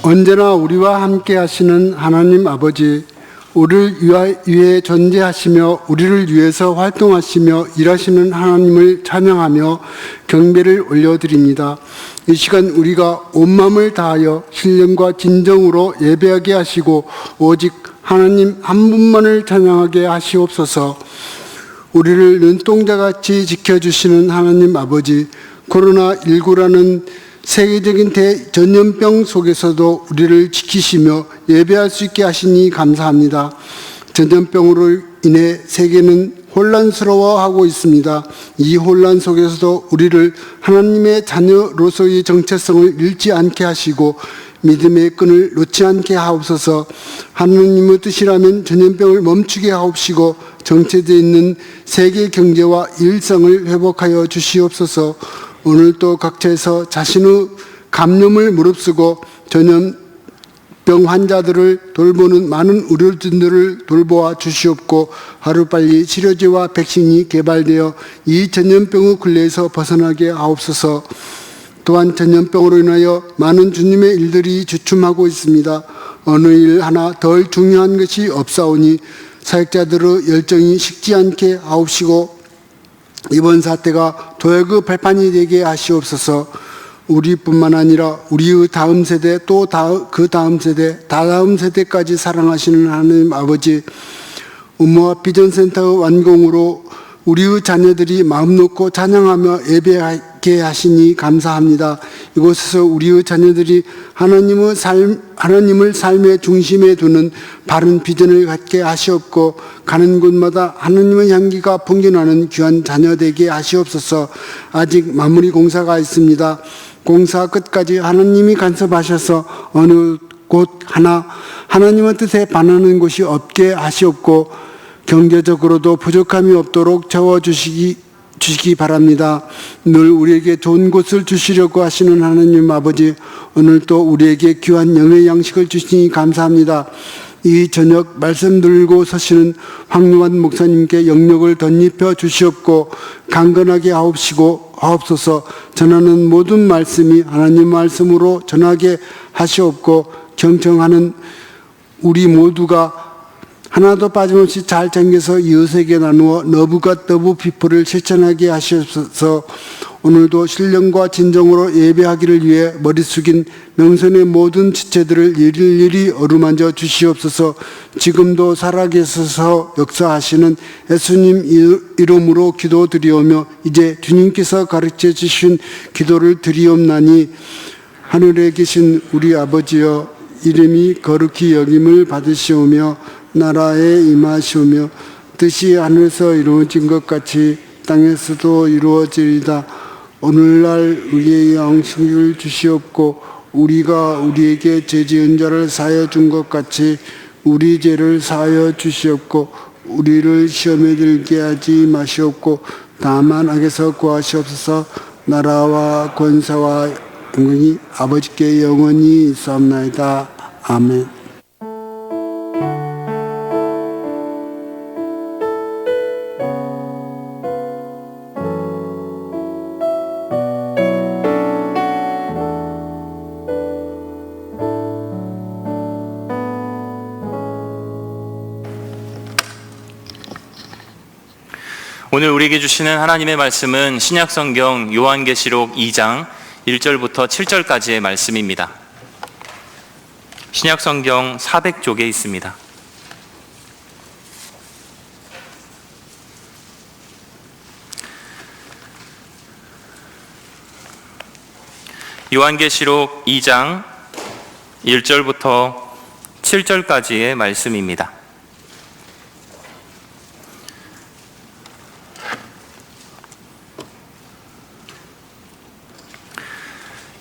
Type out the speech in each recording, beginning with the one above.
언제나 우리와 함께 하시는 하나님 아버지, 우리를 위해 존재하시며 우리를 위해서 활동하시며 일하시는 하나님을 찬양하며 경배를 올려드립니다. 이 시간 우리가 온 마음을 다하여 신령과 진정으로 예배하게 하시고 오직 하나님 한 분만을 찬양하게 하시옵소서. 우리를 눈동자같이 지켜주시는 하나님 아버지, 코로나19라는 세계적인 대전염병 속에서도 우리를 지키시며 예배할 수 있게 하시니 감사합니다. 전염병으로 인해 세계는 혼란스러워하고 있습니다. 이 혼란 속에서도 우리를 하나님의 자녀로서의 정체성을 잃지 않게 하시고 믿음의 끈을 놓지 않게 하옵소서. 하나님의 뜻이라면 전염병을 멈추게 하옵시고 정체되어 있는 세계 경제와 일상을 회복하여 주시옵소서. 오늘도 각처에서 자신의 감염을 무릅쓰고 전염병 환자들을 돌보는 많은 의료진들을 돌보아 주시옵고 하루빨리 치료제와 백신이 개발되어 이 전염병의 굴레에서 벗어나게 하옵소서. 또한 전염병으로 인하여 많은 주님의 일들이 주춤하고 있습니다. 어느 일 하나 덜 중요한 것이 없사오니 사역자들의 열정이 식지 않게 하옵시고 이번 사태가 도약의 발판이 되게 하시옵소서. 우리뿐만 아니라 우리의 다음 세대 또 그 다음 세대 다다음 세대까지 사랑하시는 하나님 아버지, 음모와 비전센터의 완공으로 우리의 자녀들이 마음 놓고 찬양하며 예배하게 하시니 감사합니다. 이곳에서 우리의 자녀들이 하나님을 삶의 중심에 두는 바른 비전을 갖게 하시옵고 가는 곳마다 하나님의 향기가 풍겨나는 귀한 자녀 되게 하시옵소서. 아직 마무리 공사가 있습니다. 공사 끝까지 하나님이 간섭하셔서 어느 곳 하나 하나님의 뜻에 반하는 곳이 없게 하시옵고 경제적으로도 부족함이 없도록 채워주시기 바랍니다. 늘 우리에게 좋은 곳을 주시려고 하시는 하나님 아버지, 오늘도 우리에게 귀한 영의 양식을 주시니 감사합니다. 이 저녁 말씀 들고 서시는 황유한 목사님께 영력을 덧입혀 주시옵고 강건하게 하옵소서. 전하는 모든 말씀이 하나님 말씀으로 전하게 하시옵고 경청하는 우리 모두가 하나도 빠짐없이 잘 챙겨서 이웃에게 나누어 너브갓 너브 피플을 실천하게 하시옵소서. 오늘도 신령과 진정으로 예배하기를 위해 머리 숙인 명선의 모든 지체들을 일일이 어루만져 주시옵소서. 지금도 살아계셔서 역사하시는 예수님 이름으로 기도드리오며 이제 주님께서 가르쳐 주신 기도를 드리옵나니, 하늘에 계신 우리 아버지여, 이름이 거룩히 여김을 받으시오며 나라에 임하시오며 뜻이 하늘에서 이루어진 것 같이 땅에서도 이루어지리다. 오늘날 우리의 양식을 주시옵고 우리가 우리에게 죄 지은 자를 사하여 준 것 같이 우리 죄를 사하여 주시옵고 우리를 시험에 들게 하지 마시옵고 다만 악에서 구하시옵소서. 나라와 권세와 영광이 아버지께 영원히 있사옵나이다. 아멘. 오늘 우리에게 주시는 하나님의 말씀은 신약성경 요한계시록 2장 1절부터 7절까지의 말씀입니다. 신약성경 400쪽에 있습니다. 요한계시록 2장 1절부터 7절까지의 말씀입니다.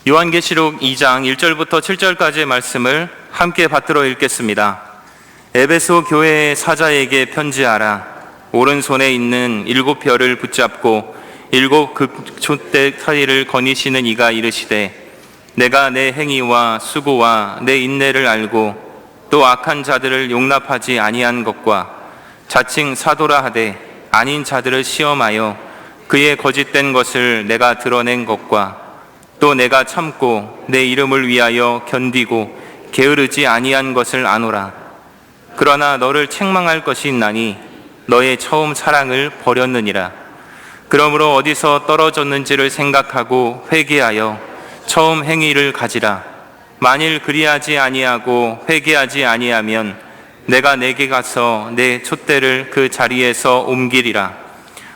요한계시록 2장 1절부터 7절까지의 말씀을 함께 받들어 읽겠습니다. 에베소 교회의 사자에게 편지하라. 오른손에 있는 7별을 붙잡고 7 극촛대 사이를 거니시는 이가 이르시되, 내가 내 행위와 수고와 내 인내를 알고 또 악한 자들을 용납하지 아니한 것과 자칭 사도라 하되 아닌 자들을 시험하여 그의 거짓된 것을 내가 드러낸 것과 또 내가 참고 내 이름을 위하여 견디고 게으르지 아니한 것을 아노라. 그러나 너를 책망할 것이 있나니 너의 처음 사랑을 버렸느니라. 그러므로 어디서 떨어졌는지를 생각하고 회개하여 처음 행위를 가지라. 만일 그리하지 아니하고 회개하지 아니하면 내가 내게 가서 내 촛대를 그 자리에서 옮기리라.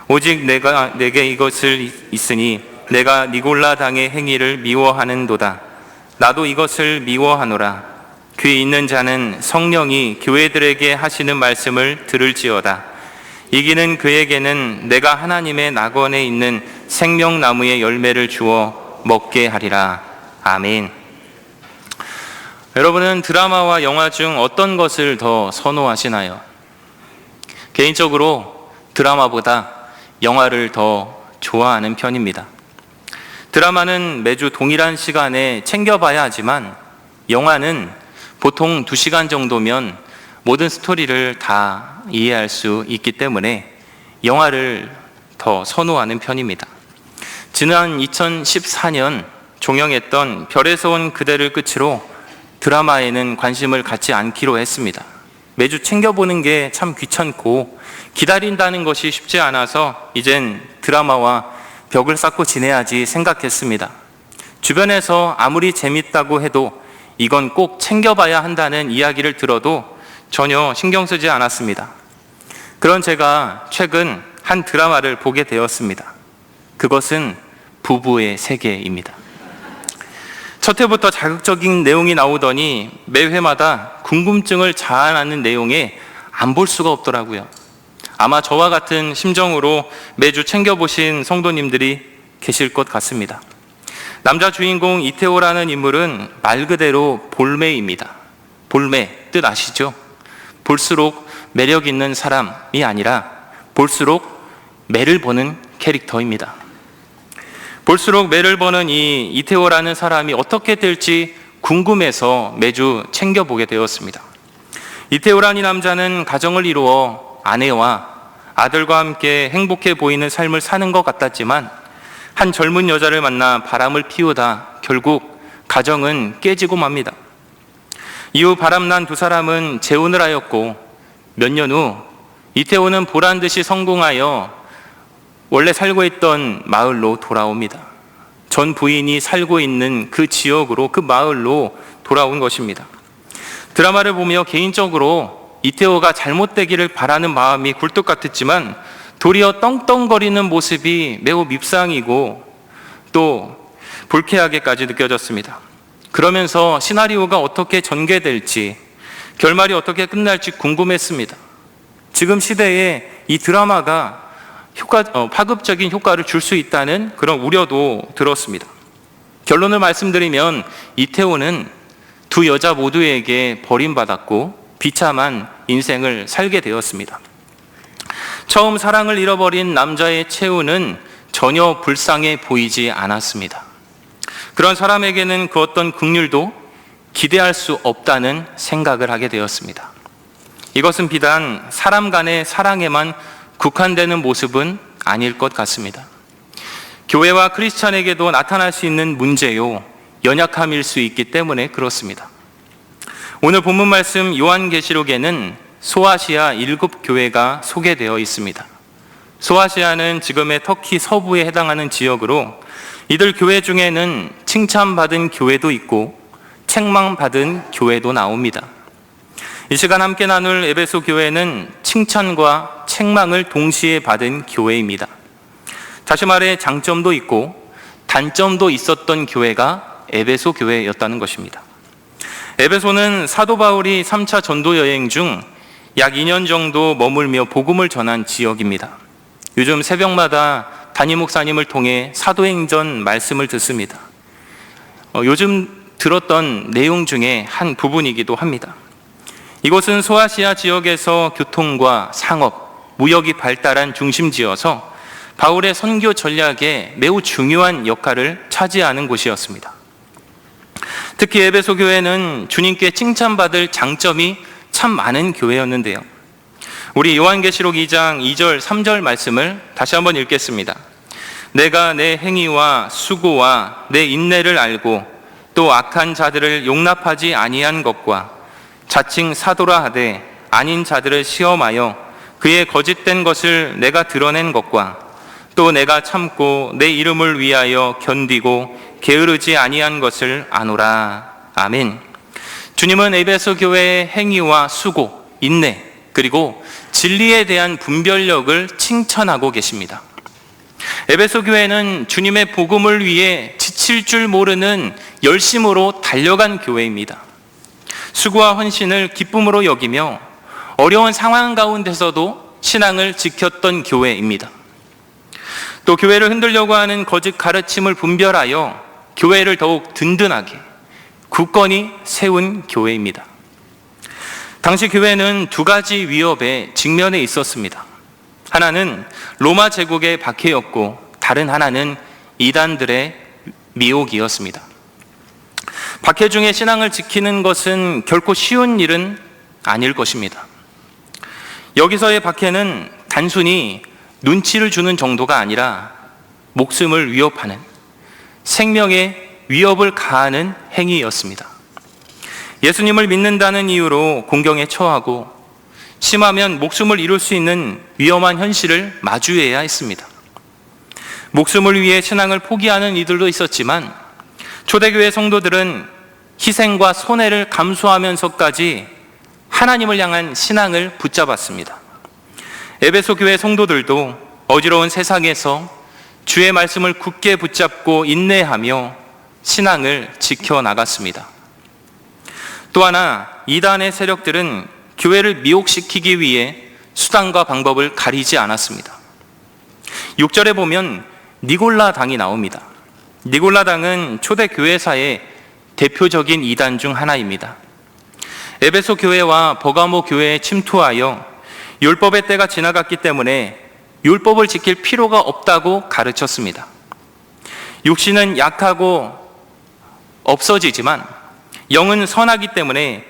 오직 내가 내게 이것을 있으니 내가 니골라 당의 행위를 미워하는도다. 나도 이것을 미워하노라. 귀 있는 자는 성령이 교회들에게 하시는 말씀을 들을지어다. 이기는 그에게는 내가 하나님의 낙원에 있는 생명나무의 열매를 주어 먹게 하리라. 아멘. 여러분은 드라마와 영화 중 어떤 것을 더 선호하시나요? 개인적으로 드라마보다 영화를 더 좋아하는 편입니다. 드라마는 매주 동일한 시간에 챙겨봐야 하지만 영화는 보통 2시간 정도면 모든 스토리를 다 이해할 수 있기 때문에 영화를 더 선호하는 편입니다. 지난 2014년 종영했던 별에서 온 그대를 끝으로 드라마에는 관심을 갖지 않기로 했습니다. 매주 챙겨보는 게 참 귀찮고 기다린다는 것이 쉽지 않아서 이젠 드라마와 벽을 쌓고 지내야지 생각했습니다. 주변에서 아무리 재밌다고 해도 이건 꼭 챙겨봐야 한다는 이야기를 들어도 전혀 신경 쓰지 않았습니다. 그런 제가 최근 한 드라마를 보게 되었습니다. 그것은 부부의 세계입니다. 첫 회부터 자극적인 내용이 나오더니 매 회마다 궁금증을 자아내는 내용에 안 볼 수가 없더라고요. 아마 저와 같은 심정으로 매주 챙겨보신 성도님들이 계실 것 같습니다. 남자 주인공 이태호라는 인물은 말 그대로 볼매입니다. 볼매, 뜻 아시죠? 볼수록 매력 있는 사람이 아니라 볼수록 매를 보는 캐릭터입니다. 볼수록 매를 보는 이 이태호라는 사람이 어떻게 될지 궁금해서 매주 챙겨보게 되었습니다. 이태호라는 이 남자는 가정을 이루어 아내와 아들과 함께 행복해 보이는 삶을 사는 것 같았지만 한 젊은 여자를 만나 바람을 피우다 결국 가정은 깨지고 맙니다. 이후 바람난 두 사람은 재혼을 하였고 몇 년 후 이태호는 보란 듯이 성공하여 원래 살고 있던 마을로 돌아옵니다. 전 부인이 살고 있는 그 지역으로, 그 마을로 돌아온 것입니다. 드라마를 보며 개인적으로 이태호가 잘못되기를 바라는 마음이 굴뚝 같았지만 도리어 떵떵거리는 모습이 매우 밉상이고 또 불쾌하게까지 느껴졌습니다. 그러면서 시나리오가 어떻게 전개될지, 결말이 어떻게 끝날지 궁금했습니다. 지금 시대에 이 드라마가 파급적인 효과를 줄 수 있다는 그런 우려도 들었습니다. 결론을 말씀드리면 이태호는 두 여자 모두에게 버림받았고 비참한 인생을 살게 되었습니다. 처음 사랑을 잃어버린 남자의 최후는 전혀 불쌍해 보이지 않았습니다. 그런 사람에게는 그 어떤 긍휼도 기대할 수 없다는 생각을 하게 되었습니다. 이것은 비단 사람 간의 사랑에만 국한되는 모습은 아닐 것 같습니다. 교회와 크리스찬에게도 나타날 수 있는 문제요, 연약함일 수 있기 때문에 그렇습니다. 오늘 본문 말씀 요한계시록에는 소아시아 7교회가 소개되어 있습니다. 소아시아는 지금의 터키 서부에 해당하는 지역으로 이들 교회 중에는 칭찬받은 교회도 있고 책망받은 교회도 나옵니다. 이 시간 함께 나눌 에베소 교회는 칭찬과 책망을 동시에 받은 교회입니다. 다시 말해 장점도 있고 단점도 있었던 교회가 에베소 교회였다는 것입니다. 에베소는 사도 바울이 3차 전도 여행 중 약 2년 정도 머물며 복음을 전한 지역입니다. 요즘 새벽마다 담임 목사님을 통해 사도행전 말씀을 듣습니다. 요즘 들었던 내용 중에 한 부분이기도 합니다. 이곳은 소아시아 지역에서 교통과 상업, 무역이 발달한 중심지여서 바울의 선교 전략에 매우 중요한 역할을 차지하는 곳이었습니다. 특히 에베소 교회는 주님께 칭찬받을 장점이 참 많은 교회였는데요. 우리 요한계시록 2장 2절 3절 말씀을 다시 한번 읽겠습니다. 내가 내 행위와 수고와 내 인내를 알고 또 악한 자들을 용납하지 아니한 것과 자칭 사도라 하되 아닌 자들을 시험하여 그의 거짓된 것을 내가 드러낸 것과 또 내가 참고 내 이름을 위하여 견디고 게으르지 아니한 것을 아노라. 아멘. 주님은 에베소 교회의 행위와 수고, 인내, 그리고 진리에 대한 분별력을 칭찬하고 계십니다. 에베소 교회는 주님의 복음을 위해 지칠 줄 모르는 열심으로 달려간 교회입니다. 수고와 헌신을 기쁨으로 여기며 어려운 상황 가운데서도 신앙을 지켰던 교회입니다. 또 교회를 흔들려고 하는 거짓 가르침을 분별하여 교회를 더욱 든든하게 굳건히 세운 교회입니다. 당시 교회는 두 가지 위협에 직면해 있었습니다. 하나는 로마 제국의 박해였고 다른 하나는 이단들의 미혹이었습니다. 박해 중에 신앙을 지키는 것은 결코 쉬운 일은 아닐 것입니다. 여기서의 박해는 단순히 눈치를 주는 정도가 아니라 목숨을 위협하는 생명에 위협을 가하는 행위였습니다. 예수님을 믿는다는 이유로 공경에 처하고 심하면 목숨을 잃을 수 있는 위험한 현실을 마주해야 했습니다. 목숨을 위해 신앙을 포기하는 이들도 있었지만 초대교회 성도들은 희생과 손해를 감수하면서까지 하나님을 향한 신앙을 붙잡았습니다. 에베소 교회 성도들도 어지러운 세상에서 주의 말씀을 굳게 붙잡고 인내하며 신앙을 지켜나갔습니다. 또 하나 이단의 세력들은 교회를 미혹시키기 위해 수단과 방법을 가리지 않았습니다. 6절에 보면 니골라 당이 나옵니다. 니골라 당은 초대 교회사의 대표적인 이단 중 하나입니다. 에베소 교회와 버가모 교회에 침투하여 율법의 때가 지나갔기 때문에 율법을 지킬 필요가 없다고 가르쳤습니다. 육신은 약하고 없어지지만 영은 선하기 때문에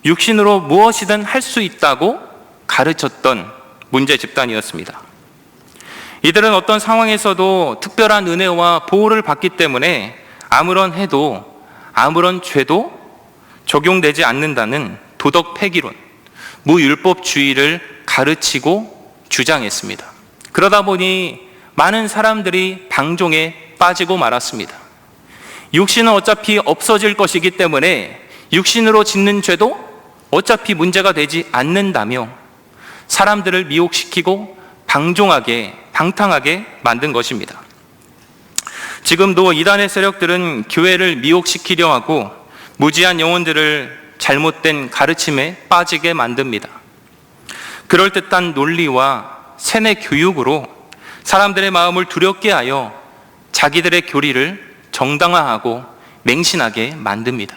육신으로 무엇이든 할 수 있다고 가르쳤던 문제 집단이었습니다. 이들은 어떤 상황에서도 특별한 은혜와 보호를 받기 때문에 아무런 해도 아무런 죄도 적용되지 않는다는 도덕 폐기론, 무율법주의를 가르치고 주장했습니다. 그러다 보니 많은 사람들이 방종에 빠지고 말았습니다. 육신은 어차피 없어질 것이기 때문에 육신으로 짓는 죄도 어차피 문제가 되지 않는다며 사람들을 미혹시키고 방탕하게 만든 것입니다. 지금도 이단의 세력들은 교회를 미혹시키려 하고 무지한 영혼들을 잘못된 가르침에 빠지게 만듭니다. 그럴듯한 논리와 세뇌 교육으로 사람들의 마음을 두렵게 하여 자기들의 교리를 정당화하고 맹신하게 만듭니다.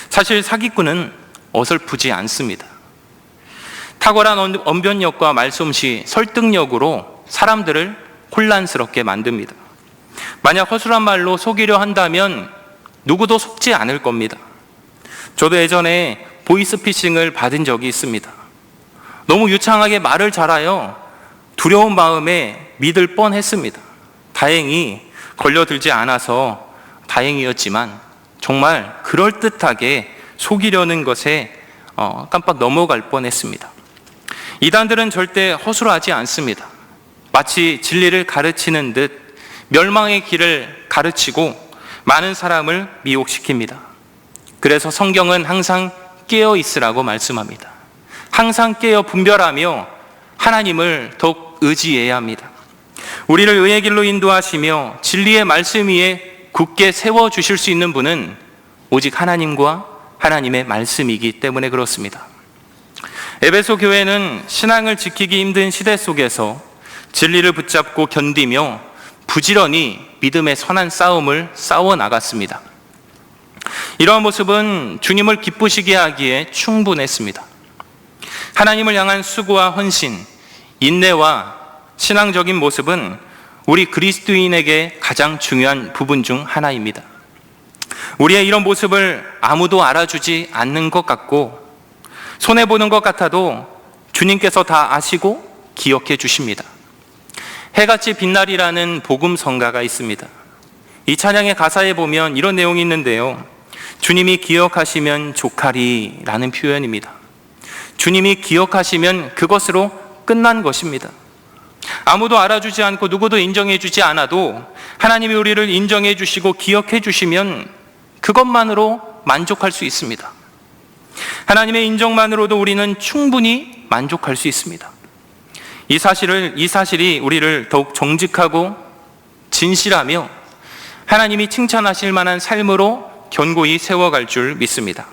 사실 사기꾼은 어설프지 않습니다. 탁월한 언변력과 말솜씨, 설득력으로 사람들을 혼란스럽게 만듭니다. 만약 허술한 말로 속이려 한다면 누구도 속지 않을 겁니다. 저도 예전에 보이스피싱을 받은 적이 있습니다. 너무 유창하게 말을 잘하여 두려운 마음에 믿을 뻔했습니다. 다행히 걸려들지 않아서 다행이었지만 정말 그럴듯하게 속이려는 것에 깜빡 넘어갈 뻔했습니다. 이단들은 절대 허술하지 않습니다. 마치 진리를 가르치는 듯 멸망의 길을 가르치고 많은 사람을 미혹시킵니다. 그래서 성경은 항상 깨어 있으라고 말씀합니다. 항상 깨어 분별하며 하나님을 더욱 의지해야 합니다. 우리를 의의 길로 인도하시며 진리의 말씀 위에 굳게 세워주실 수 있는 분은 오직 하나님과 하나님의 말씀이기 때문에 그렇습니다. 에베소 교회는 신앙을 지키기 힘든 시대 속에서 진리를 붙잡고 견디며 부지런히 믿음의 선한 싸움을 싸워나갔습니다. 이러한 모습은 주님을 기쁘시게 하기에 충분했습니다. 하나님을 향한 수고와 헌신, 인내와 신앙적인 모습은 우리 그리스도인에게 가장 중요한 부분 중 하나입니다. 우리의 이런 모습을 아무도 알아주지 않는 것 같고 손해보는 것 같아도 주님께서 다 아시고 기억해 주십니다. 해같이 빛날이라는 복음 성가가 있습니다. 이 찬양의 가사에 보면 이런 내용이 있는데요. 주님이 기억하시면 족하리라는 표현입니다. 주님이 기억하시면 그것으로 끝난 것입니다. 아무도 알아주지 않고 누구도 인정해 주지 않아도 하나님이 우리를 인정해 주시고 기억해 주시면 그것만으로 만족할 수 있습니다. 하나님의 인정만으로도 우리는 충분히 만족할 수 있습니다. 이 사실이 우리를 더욱 정직하고 진실하며 하나님이 칭찬하실 만한 삶으로 견고히 세워갈 줄 믿습니다.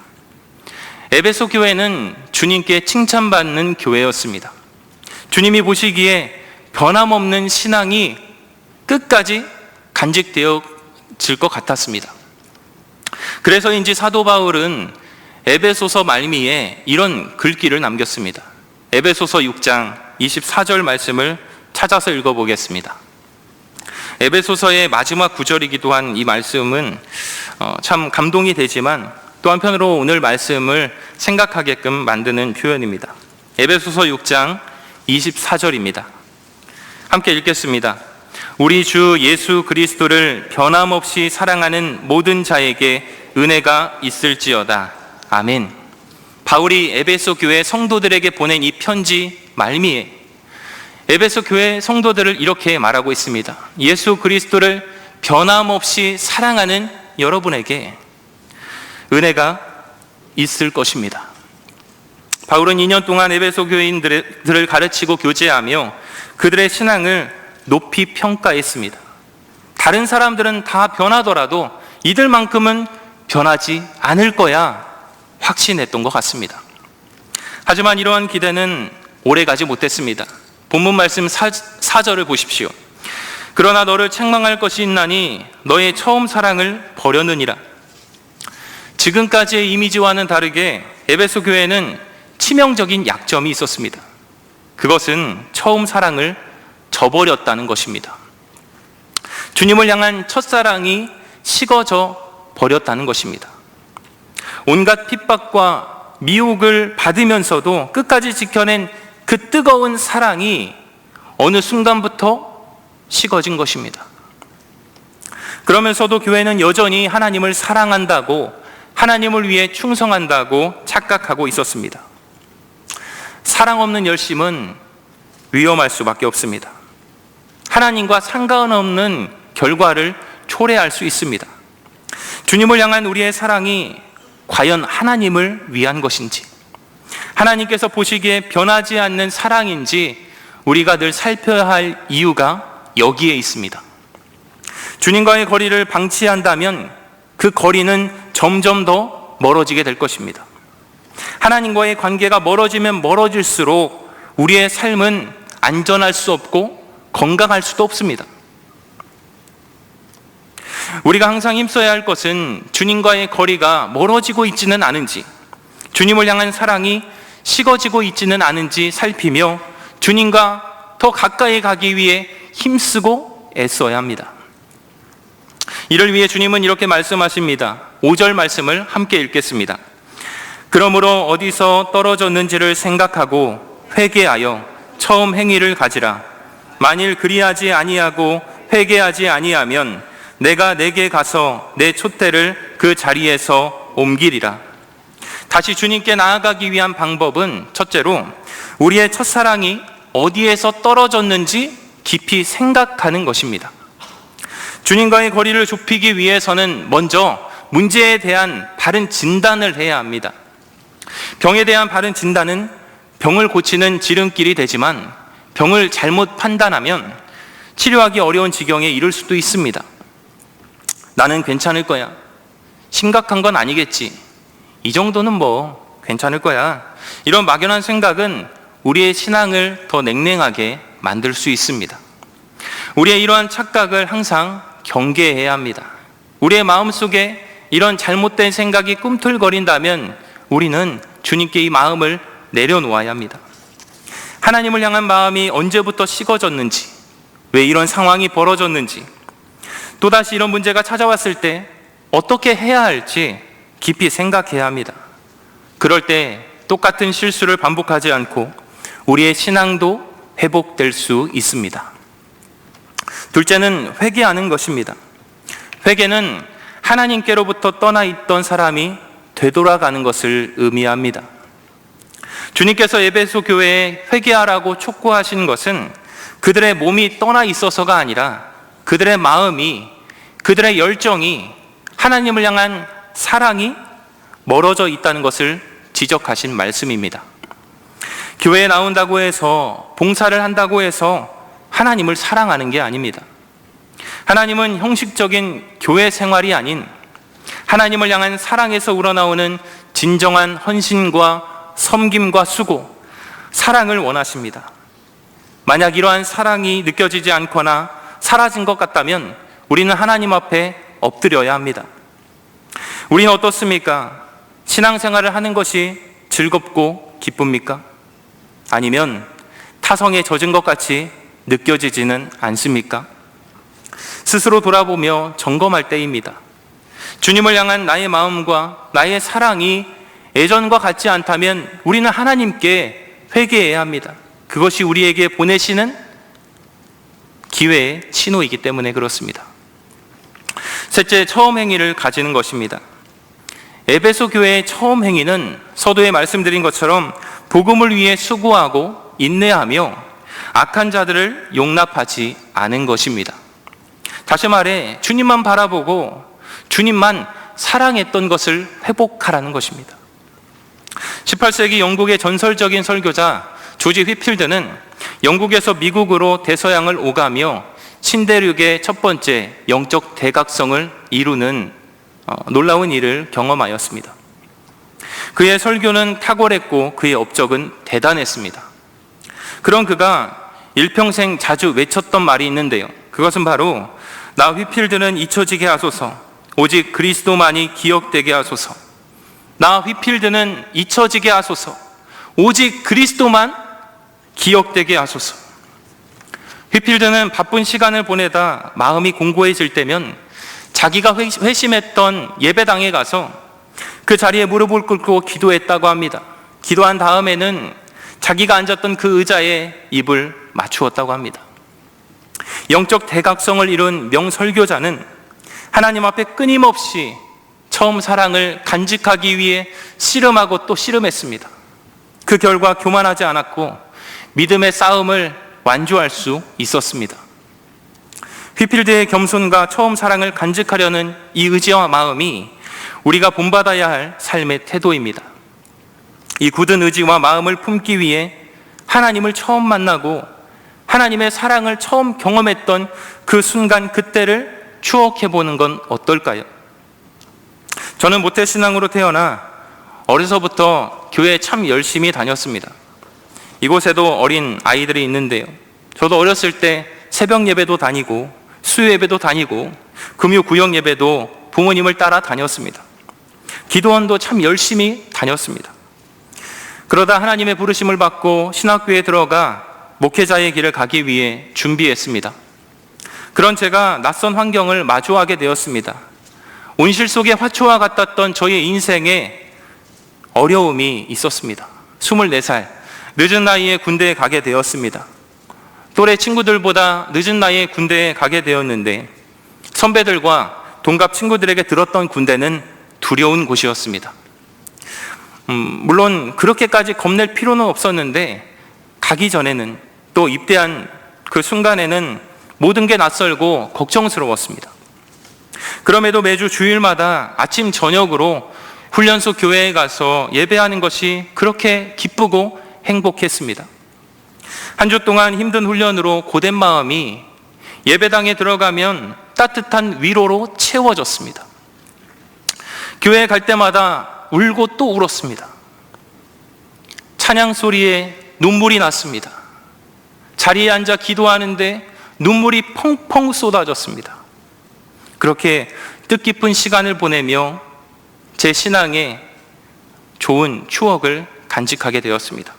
에베소 교회는 주님께 칭찬받는 교회였습니다. 주님이 보시기에 변함없는 신앙이 끝까지 간직되어질 것 같았습니다. 그래서인지 사도 바울은 에베소서 말미에 이런 글귀를 남겼습니다. 에베소서 6장 24절 말씀을 찾아서 읽어보겠습니다. 에베소서의 마지막 구절이기도 한 이 말씀은 참 감동이 되지만 또 한편으로 오늘 말씀을 생각하게끔 만드는 표현입니다. 에베소서 6장 24절입니다. 함께 읽겠습니다. 우리 주 예수 그리스도를 변함없이 사랑하는 모든 자에게 은혜가 있을지어다. 아멘. 바울이 에베소 교회 성도들에게 보낸 이 편지 말미에 에베소 교회 성도들을 이렇게 말하고 있습니다. 예수 그리스도를 변함없이 사랑하는 여러분에게 은혜가 있을 것입니다. 바울은 2년 동안 에베소 교인들을 가르치고 교제하며 그들의 신앙을 높이 평가했습니다. 다른 사람들은 다 변하더라도 이들만큼은 변하지 않을 거야 확신했던 것 같습니다. 하지만 이러한 기대는 오래가지 못했습니다. 본문 말씀 4절을 보십시오. 그러나 너를 책망할 것이 있나니 너의 처음 사랑을 버렸느니라. 지금까지의 이미지와는 다르게 에베소 교회는 치명적인 약점이 있었습니다. 그것은 처음 사랑을 저버렸다는 것입니다. 주님을 향한 첫사랑이 식어져 버렸다는 것입니다. 온갖 핍박과 미혹을 받으면서도 끝까지 지켜낸 그 뜨거운 사랑이 어느 순간부터 식어진 것입니다. 그러면서도 교회는 여전히 하나님을 사랑한다고, 하나님을 위해 충성한다고 착각하고 있었습니다. 사랑 없는 열심은 위험할 수밖에 없습니다. 하나님과 상관없는 결과를 초래할 수 있습니다. 주님을 향한 우리의 사랑이 과연 하나님을 위한 것인지, 하나님께서 보시기에 변하지 않는 사랑인지 우리가 늘 살펴야 할 이유가 여기에 있습니다. 주님과의 거리를 방치한다면 그 거리는 점점 더 멀어지게 될 것입니다. 하나님과의 관계가 멀어지면 멀어질수록 우리의 삶은 안전할 수 없고 건강할 수도 없습니다. 우리가 항상 힘써야 할 것은 주님과의 거리가 멀어지고 있지는 않은지, 주님을 향한 사랑이 식어지고 있지는 않은지 살피며 주님과 더 가까이 가기 위해 힘쓰고 애써야 합니다. 이를 위해 주님은 이렇게 말씀하십니다. 5절 말씀을 함께 읽겠습니다. 그러므로 어디서 떨어졌는지를 생각하고 회개하여 처음 행위를 가지라. 만일 그리하지 아니하고 회개하지 아니하면 내가 내게 가서 내 촛대를 그 자리에서 옮기리라. 다시 주님께 나아가기 위한 방법은 첫째로 우리의 첫사랑이 어디에서 떨어졌는지 깊이 생각하는 것입니다. 주님과의 거리를 좁히기 위해서는 먼저 문제에 대한 바른 진단을 해야 합니다. 병에 대한 바른 진단은 병을 고치는 지름길이 되지만 병을 잘못 판단하면 치료하기 어려운 지경에 이를 수도 있습니다. 나는 괜찮을 거야. 심각한 건 아니겠지. 이 정도는 뭐 괜찮을 거야. 이런 막연한 생각은 우리의 신앙을 더 냉랭하게 만들 수 있습니다. 우리의 이러한 착각을 항상 경계해야 합니다. 우리의 마음속에 이런 잘못된 생각이 꿈틀거린다면 우리는 주님께 이 마음을 내려놓아야 합니다. 하나님을 향한 마음이 언제부터 식어졌는지, 왜 이런 상황이 벌어졌는지, 또다시 이런 문제가 찾아왔을 때 어떻게 해야 할지 깊이 생각해야 합니다. 그럴 때 똑같은 실수를 반복하지 않고 우리의 신앙도 회복될 수 있습니다. 둘째는 회개하는 것입니다. 회개는 하나님께로부터 떠나 있던 사람이 되돌아가는 것을 의미합니다. 주님께서 에베소 교회에 회개하라고 촉구하신 것은 그들의 몸이 떠나 있어서가 아니라 그들의 마음이, 그들의 열정이, 하나님을 향한 사랑이 멀어져 있다는 것을 지적하신 말씀입니다. 교회에 나온다고 해서, 봉사를 한다고 해서 하나님을 사랑하는 게 아닙니다. 하나님은 형식적인 교회 생활이 아닌 하나님을 향한 사랑에서 우러나오는 진정한 헌신과 섬김과 수고, 사랑을 원하십니다. 만약 이러한 사랑이 느껴지지 않거나 사라진 것 같다면 우리는 하나님 앞에 엎드려야 합니다. 우리는 어떻습니까? 신앙생활을 하는 것이 즐겁고 기쁩니까? 아니면 타성에 젖은 것 같이 느껴지지는 않습니까? 스스로 돌아보며 점검할 때입니다. 주님을 향한 나의 마음과 나의 사랑이 예전과 같지 않다면 우리는 하나님께 회개해야 합니다. 그것이 우리에게 보내시는 기회의 신호이기 때문에 그렇습니다. 셋째, 처음 행위를 가지는 것입니다. 에베소 교회의 처음 행위는 서두에 말씀드린 것처럼 복음을 위해 수고하고 인내하며 악한 자들을 용납하지 않은 것입니다. 다시 말해 주님만 바라보고 주님만 사랑했던 것을 회복하라는 것입니다. 18세기 영국의 전설적인 설교자 조지 휘필드는 영국에서 미국으로 대서양을 오가며 신대륙의 첫 번째 영적 대각성을 이루는 놀라운 일을 경험하였습니다. 그의 설교는 탁월했고 그의 업적은 대단했습니다. 그런 그가 일평생 자주 외쳤던 말이 있는데요. 그것은 바로 나 휘필드는 잊혀지게 하소서, 오직 그리스도만이 기억되게 하소서. 나 휘필드는 잊혀지게 하소서, 오직 그리스도만 기억되게 하소서. 휘필드는 바쁜 시간을 보내다 마음이 공고해질 때면 자기가 회심했던 예배당에 가서 그 자리에 무릎을 꿇고 기도했다고 합니다. 기도한 다음에는 자기가 앉았던 그 의자에 입을 맞추었다고 합니다. 영적 대각성을 이룬 명설교자는 하나님 앞에 끊임없이 처음 사랑을 간직하기 위해 씨름하고 또 씨름했습니다. 그 결과 교만하지 않았고 믿음의 싸움을 완주할 수 있었습니다. 휘필드의 겸손과 처음 사랑을 간직하려는 이 의지와 마음이 우리가 본받아야 할 삶의 태도입니다. 이 굳은 의지와 마음을 품기 위해 하나님을 처음 만나고 하나님의 사랑을 처음 경험했던 그 순간, 그때를 추억해보는 건 어떨까요? 저는 모태신앙으로 태어나 어려서부터 교회에 참 열심히 다녔습니다. 이곳에도 어린 아이들이 있는데요. 저도 어렸을 때 새벽 예배도 다니고 수요 예배도 다니고 금요 구역 예배도 부모님을 따라 다녔습니다. 기도원도 참 열심히 다녔습니다. 그러다 하나님의 부르심을 받고 신학교에 들어가 목회자의 길을 가기 위해 준비했습니다. 그런 제가 낯선 환경을 마주하게 되었습니다. 온실 속의 화초와 같았던 저의 인생에 어려움이 있었습니다. 24살, 늦은 나이에 군대에 가게 되었습니다. 또래 친구들보다 늦은 나이에 군대에 가게 되었는데 선배들과 동갑 친구들에게 들었던 군대는 두려운 곳이었습니다. 물론 그렇게까지 겁낼 필요는 없었는데 가기 전에는, 또 입대한 그 순간에는 모든 게 낯설고 걱정스러웠습니다. 그럼에도 매주 주일마다 아침 저녁으로 훈련소 교회에 가서 예배하는 것이 그렇게 기쁘고 행복했습니다. 한 주 동안 힘든 훈련으로 고된 마음이 예배당에 들어가면 따뜻한 위로로 채워졌습니다. 교회에 갈 때마다 울고 또 울었습니다. 찬양 소리에 눈물이 났습니다. 자리에 앉아 기도하는데 눈물이 펑펑 쏟아졌습니다. 그렇게 뜻깊은 시간을 보내며 제 신앙에 좋은 추억을 간직하게 되었습니다.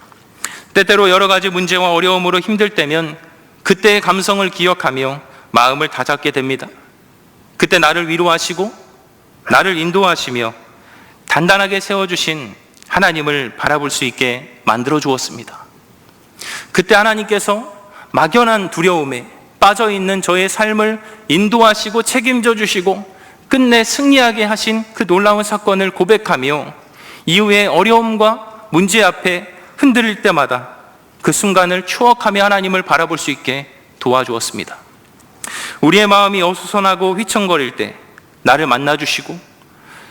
때때로 여러 가지 문제와 어려움으로 힘들 때면 그때의 감성을 기억하며 마음을 다잡게 됩니다. 그때 나를 위로하시고 나를 인도하시며 단단하게 세워주신 하나님을 바라볼 수 있게 만들어 주었습니다. 그때 하나님께서 막연한 두려움에 빠져있는 저의 삶을 인도하시고 책임져 주시고 끝내 승리하게 하신 그 놀라운 사건을 고백하며 이후의 어려움과 문제 앞에 흔들릴 때마다 그 순간을 추억하며 하나님을 바라볼 수 있게 도와주었습니다. 우리의 마음이 어수선하고 휘청거릴 때 나를 만나주시고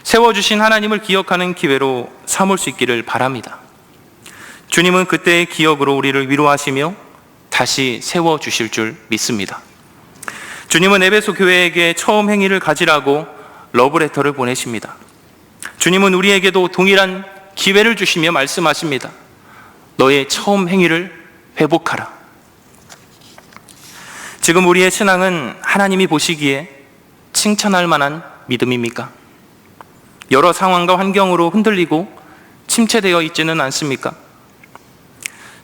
세워주신 하나님을 기억하는 기회로 삼을 수 있기를 바랍니다. 주님은 그때의 기억으로 우리를 위로하시며 다시 세워주실 줄 믿습니다. 주님은 에베소 교회에게 처음 행위를 가지라고 러브레터를 보내십니다. 주님은 우리에게도 동일한 기회를 주시며 말씀하십니다. 너의 처음 행위를 회복하라. 지금 우리의 신앙은 하나님이 보시기에 칭찬할 만한 믿음입니까? 여러 상황과 환경으로 흔들리고 침체되어 있지는 않습니까?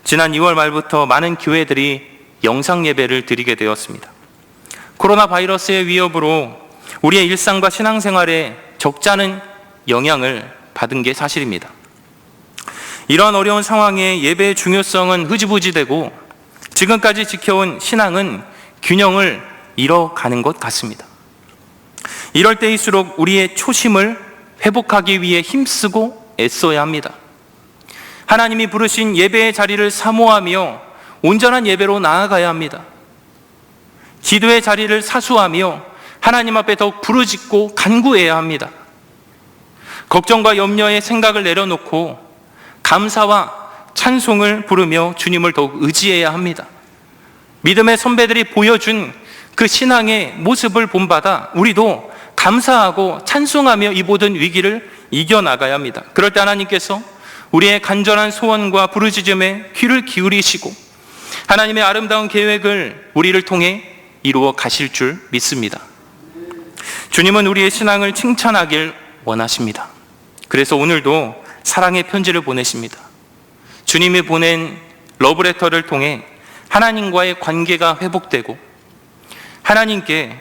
지난 2월 말부터 많은 교회들이 영상 예배를 드리게 되었습니다. 코로나 바이러스의 위협으로 우리의 일상과 신앙생활에 적지 않은 영향을 받은 게 사실입니다. 이러한 어려운 상황에 예배의 중요성은 흐지부지되고 지금까지 지켜온 신앙은 균형을 잃어가는 것 같습니다. 이럴 때일수록 우리의 초심을 회복하기 위해 힘쓰고 애써야 합니다. 하나님이 부르신 예배의 자리를 사모하며 온전한 예배로 나아가야 합니다. 기도의 자리를 사수하며 하나님 앞에 더욱 부르짖고 간구해야 합니다. 걱정과 염려의 생각을 내려놓고 감사와 찬송을 부르며 주님을 더욱 의지해야 합니다. 믿음의 선배들이 보여준 그 신앙의 모습을 본받아 우리도 감사하고 찬송하며 이 모든 위기를 이겨나가야 합니다. 그럴 때 하나님께서 우리의 간절한 소원과 부르짖음에 귀를 기울이시고 하나님의 아름다운 계획을 우리를 통해 이루어 가실 줄 믿습니다. 주님은 우리의 신앙을 칭찬하길 원하십니다. 그래서 오늘도 사랑의 편지를 보내십니다. 주님이 보낸 러브레터를 통해 하나님과의 관계가 회복되고 하나님께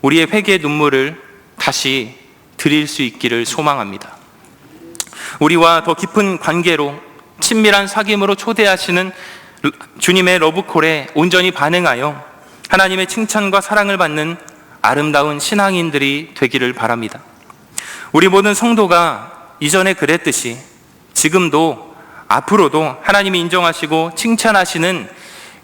우리의 회개의 눈물을 다시 드릴 수 있기를 소망합니다. 우리와 더 깊은 관계로 친밀한 사귐으로 초대하시는 주님의 러브콜에 온전히 반응하여 하나님의 칭찬과 사랑을 받는 아름다운 신앙인들이 되기를 바랍니다. 우리 모든 성도가 이전에 그랬듯이 지금도 앞으로도 하나님이 인정하시고 칭찬하시는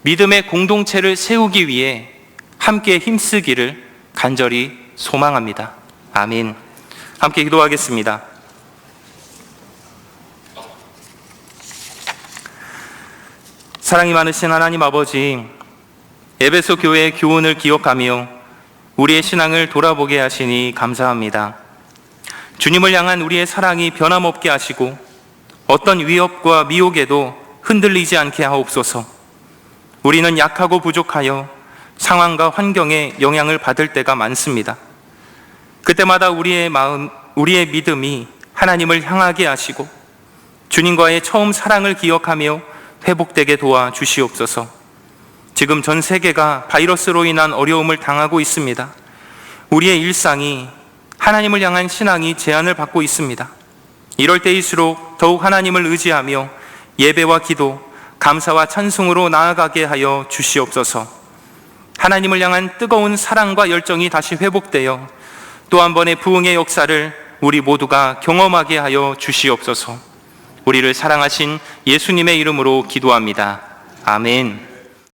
믿음의 공동체를 세우기 위해 함께 힘쓰기를 간절히 소망합니다. 아멘. 함께 기도하겠습니다. 사랑이 많으신 하나님 아버지, 에베소 교회의 교훈을 기억하며 우리의 신앙을 돌아보게 하시니 감사합니다. 주님을 향한 우리의 사랑이 변함없게 하시고 어떤 위협과 미혹에도 흔들리지 않게 하옵소서. 우리는 약하고 부족하여 상황과 환경에 영향을 받을 때가 많습니다. 그때마다 우리의 마음, 우리의 믿음이 하나님을 향하게 하시고 주님과의 처음 사랑을 기억하며 회복되게 도와 주시옵소서. 지금 전 세계가 바이러스로 인한 어려움을 당하고 있습니다. 우리의 일상이 하나님을 향한 신앙이 제한을 받고 있습니다. 이럴 때일수록 더욱 하나님을 의지하며 예배와 기도, 감사와 찬송으로 나아가게 하여 주시옵소서. 하나님을 향한 뜨거운 사랑과 열정이 다시 회복되어 또 한 번의 부흥의 역사를 우리 모두가 경험하게 하여 주시옵소서. 우리를 사랑하신 예수님의 이름으로 기도합니다. 아멘.